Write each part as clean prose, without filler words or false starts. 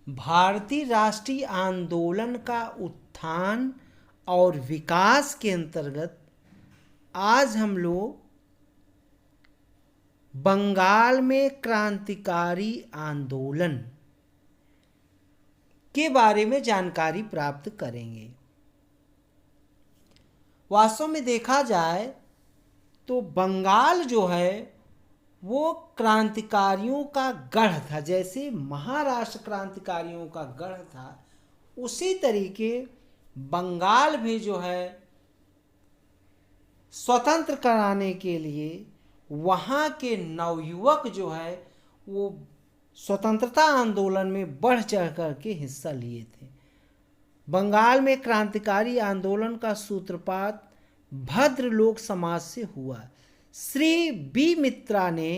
भारतीय राष्ट्रीय आंदोलन का उत्थान और विकास के अंतर्गत आज हम लोग बंगाल में क्रांतिकारी आंदोलन के बारे में जानकारी प्राप्त करेंगे। वास्तव में देखा जाए तो बंगाल जो है वो क्रांतिकारियों का गढ़ था। जैसे महाराष्ट्र क्रांतिकारियों का गढ़ था, उसी तरीके बंगाल भी जो है स्वतंत्र कराने के लिए वहाँ के नवयुवक जो है वो स्वतंत्रता आंदोलन में बढ़ चढ़ करके हिस्सा लिए थे। बंगाल में क्रांतिकारी आंदोलन का सूत्रपात भद्रलोक समाज से हुआ। श्री बी मित्रा ने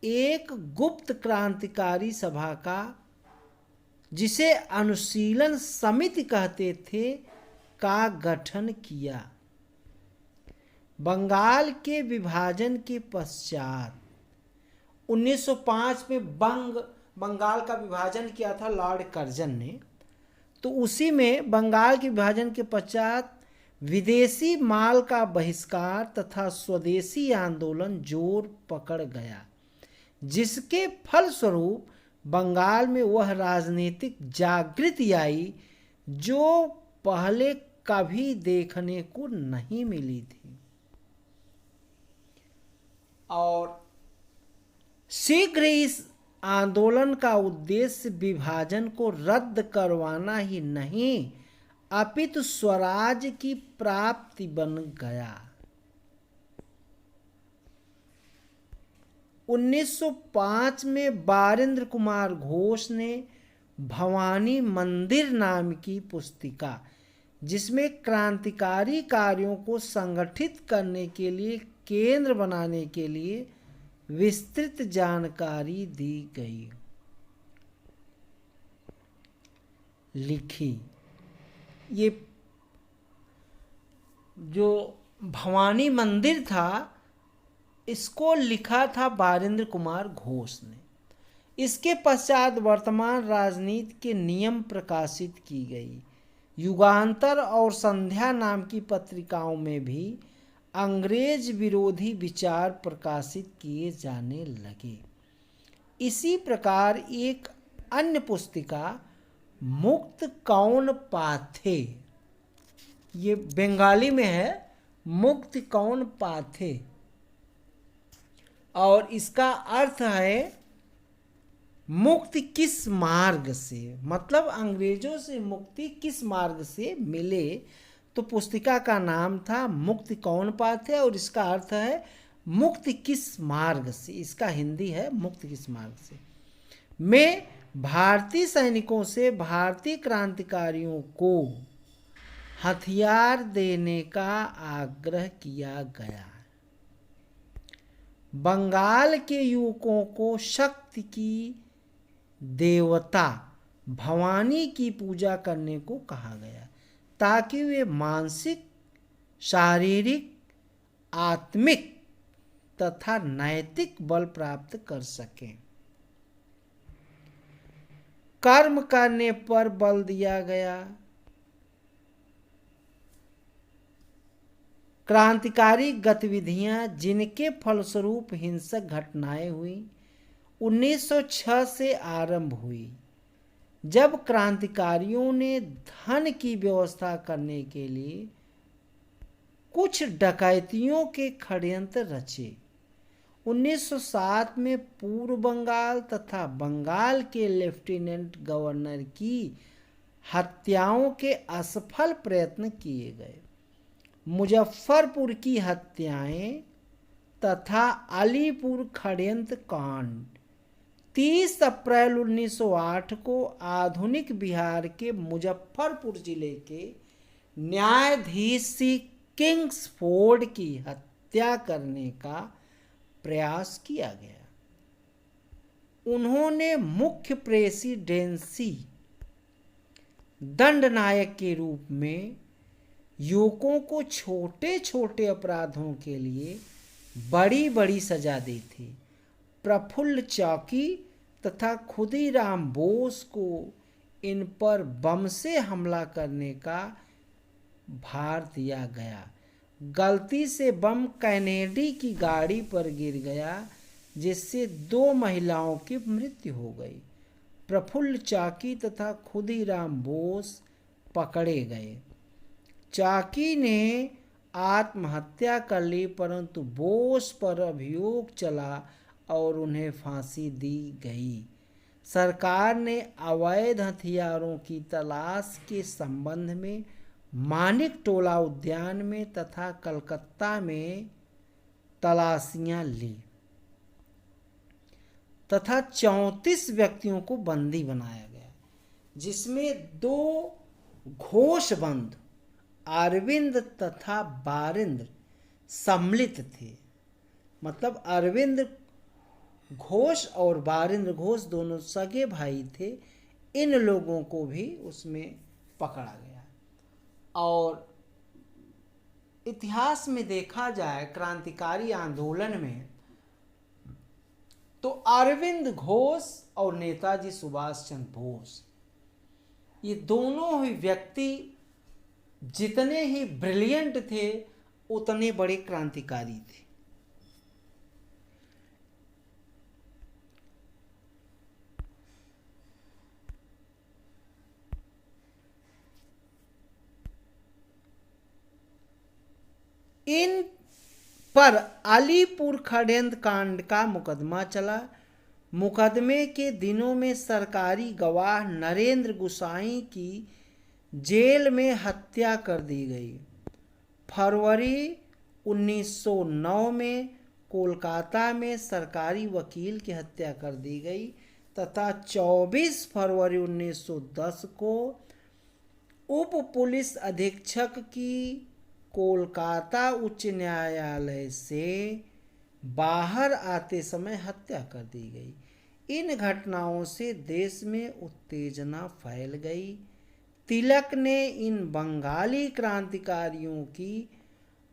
एक गुप्त क्रांतिकारी सभा का, जिसे अनुशीलन समिति कहते थे, का गठन किया। बंगाल के विभाजन के पश्चात 1905 में बंगाल का विभाजन किया था लॉर्ड कर्जन ने। तो उसी में बंगाल के विभाजन के पश्चात विदेशी माल का बहिष्कार तथा स्वदेशी आंदोलन जोर पकड़ गया, जिसके फलस्वरूप बंगाल में वह राजनीतिक जागृति आई जो पहले कभी देखने को नहीं मिली थी। और शीघ्र इस आंदोलन का उद्देश्य विभाजन को रद्द करवाना ही नहीं अपितु स्वराज की प्राप्ति बन गया। 1905 में बारेंद्र कुमार घोष ने भवानी मंदिर नाम की पुस्तिका, जिसमें क्रांतिकारी कार्यों को संगठित करने के लिए केंद्र बनाने के लिए विस्तृत जानकारी दी गई, लिखी। ये जो भवानी मंदिर था, इसको लिखा था बारेंद्र कुमार घोष ने। इसके पश्चात वर्तमान राजनीति के नियम प्रकाशित की गई। युगांतर और संध्या नाम की पत्रिकाओं में भी अंग्रेज विरोधी विचार प्रकाशित किए जाने लगे। इसी प्रकार एक अन्य पुस्तिका मुक्त कौन पाथे, ये बंगाली में है, मुक्त कौन पाथे, और इसका अर्थ है मुक्ति किस मार्ग से, मतलब अंग्रेजों से मुक्ति किस मार्ग से मिले। तो पुस्तिका का नाम था मुक्ति कौन पाथे और इसका अर्थ है मुक्ति किस मार्ग से। इसका हिंदी है मुक्ति किस मार्ग से। में भारतीय सैनिकों से भारतीय क्रांतिकारियों को हथियार देने का आग्रह किया गया। बंगाल के युवकों को शक्ति की देवता भवानी की पूजा करने को कहा गया, ताकि वे मानसिक, शारीरिक, आत्मिक तथा नैतिक बल प्राप्त कर सकें। कर्म करने पर बल दिया गया। क्रांतिकारी गतिविधियां जिनके फलस्वरूप हिंसक घटनाएं हुई 1906 से आरंभ हुई, जब क्रांतिकारियों ने धन की व्यवस्था करने के लिए कुछ डकैतियों के षड्यंत्र रचे। 1907 में पूर्व बंगाल तथा बंगाल के लेफ्टिनेंट गवर्नर की हत्याओं के असफल प्रयत्न किए गए। मुजफ्फरपुर की हत्याएं तथा अलीपुर षड्यंत्र कांड 30 अप्रैल 1908 को आधुनिक बिहार के मुजफ्फरपुर जिले के न्यायाधीश किंग्सफोर्ड की हत्या करने का प्रयास किया गया। उन्होंने मुख्य प्रेसिडेंसी दंडनायक के रूप में युवकों को छोटे छोटे अपराधों के लिए बड़ी बड़ी सजा दी थी। प्रफुल्ल चाकी तथा खुदीराम बोस को इन पर बम से हमला करने का भार दिया गया। गलती से बम कैनेडी की गाड़ी पर गिर गया, जिससे 2 महिलाओं की मृत्यु हो गई। प्रफुल्ल चाकी तथा खुदीराम बोस पकड़े गए। चाकी ने आत्महत्या कर ली, परंतु बोस पर अभियोग चला और उन्हें फांसी दी गई। सरकार ने अवैध हथियारों की तलाश के संबंध में मानिक टोला उद्यान में तथा कलकत्ता में तलाशियां ली तथा 34 व्यक्तियों को बंदी बनाया गया, जिसमें 2 घोषबंद अरविंद तथा बारिंद्र सम्मिलित थे। मतलब अरविंद घोष और बारिंद्र घोष दोनों सगे भाई थे। इन लोगों को भी उसमें पकड़ा गया। और इतिहास में देखा जाए क्रांतिकारी आंदोलन में, तो अरविंद घोष और नेताजी सुभाष चंद्र बोस, ये दोनों ही व्यक्ति जितने ही ब्रिलियंट थे उतने बड़े क्रांतिकारी थे। इन पर अलीपुर षड्यंत्र कांड का मुकदमा चला। मुकदमे के दिनों में सरकारी गवाह नरेंद्र गोसाई की जेल में हत्या कर दी गई। फरवरी 1909 में कोलकाता में सरकारी वकील की हत्या कर दी गई तथा 24 फरवरी 1910 को उप पुलिस अधीक्षक की कोलकाता उच्च न्यायालय से बाहर आते समय हत्या कर दी गई। इन घटनाओं से देश में उत्तेजना फैल गई। तिलक ने इन बंगाली क्रांतिकारियों की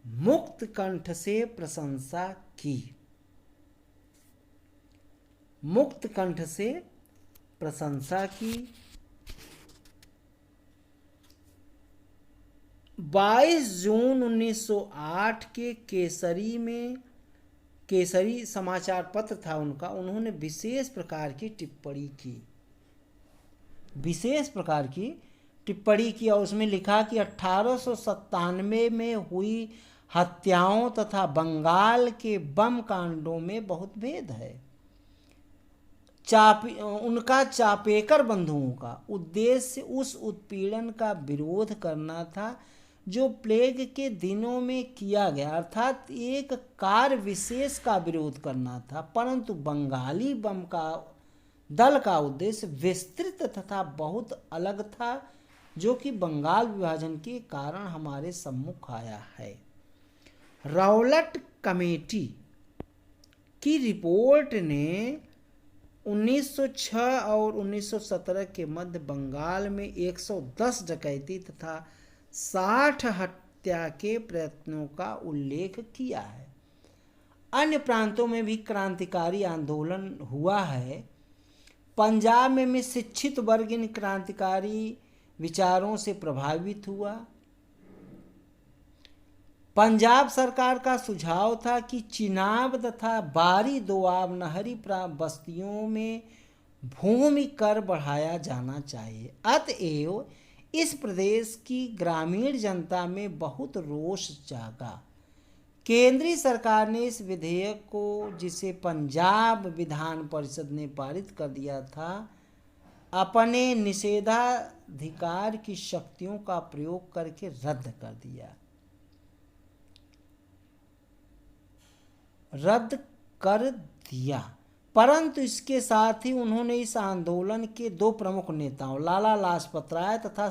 मुक्त कंठ से प्रशंसा की। मुक्त कंठ से प्रशंसा की। 22 जून 1908 के केसरी समाचार पत्र था उनका, उन्होंने विशेष प्रकार की टिप्पणी की और उसमें लिखा कि 1897 में हुई हत्याओं तथा बंगाल के बम कांडों में बहुत भेद है। उनका चापेकर बंधुओं का उद्देश्य उस उत्पीड़न का विरोध करना था जो प्लेग के दिनों में किया गया, अर्थात एक कार्य विशेष का विरोध करना था। परंतु बंगाली बम का दल का उद्देश्य विस्तृत तथा बहुत अलग था, जो कि बंगाल विभाजन के कारण हमारे सम्मुख आया है। राउलट कमेटी की रिपोर्ट ने 1906 और 1917 के मध्य बंगाल में 110 डकैती तथा 60 हत्या के प्रयत्नों का उल्लेख किया है। अन्य प्रांतों में भी क्रांतिकारी आंदोलन हुआ है। पंजाब में शिक्षित वर्ग इन क्रांतिकारी विचारों से प्रभावित हुआ। पंजाब सरकार का सुझाव था कि चिनाब तथा बारी दोआब नहरी बस्तियों में भूमि कर बढ़ाया जाना चाहिए। अतएव इस प्रदेश की ग्रामीण जनता में बहुत रोष जागा। केंद्रीय सरकार ने इस विधेयक को, जिसे पंजाब विधान परिषद ने पारित कर दिया था, अपने निषेधाधिकार की शक्तियों का प्रयोग करके रद्द कर दिया। परंतु इसके साथ ही उन्होंने इस आंदोलन के 2 प्रमुख नेताओं लाला लाजपत राय तथा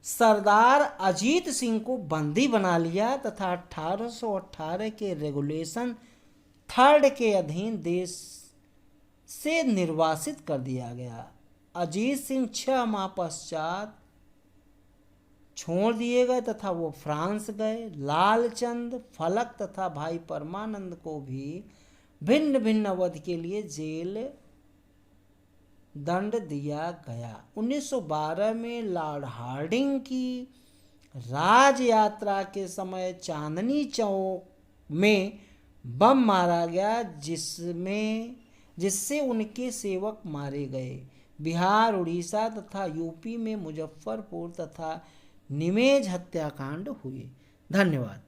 सरदार अजीत सिंह को बंदी बना लिया तथा 1818 के रेगुलेशन 3 के अधीन देश से निर्वासित कर दिया गया। अजीत सिंह 6 माह पश्चात छोड़ दिए गए तथा वो फ्रांस गए। लालचंद, फलक तथा भाई परमानंद को भी भिन्न भिन्न अवधि के लिए जेल दंड दिया गया। 1912 में लॉर्ड हार्डिंग की राज यात्रा के समय चांदनी चौक में बम मारा गया, जिससे उनके सेवक मारे गए। बिहार, उड़ीसा तथा यूपी में मुजफ्फरपुर तथा निमेज हत्याकांड हुए। धन्यवाद।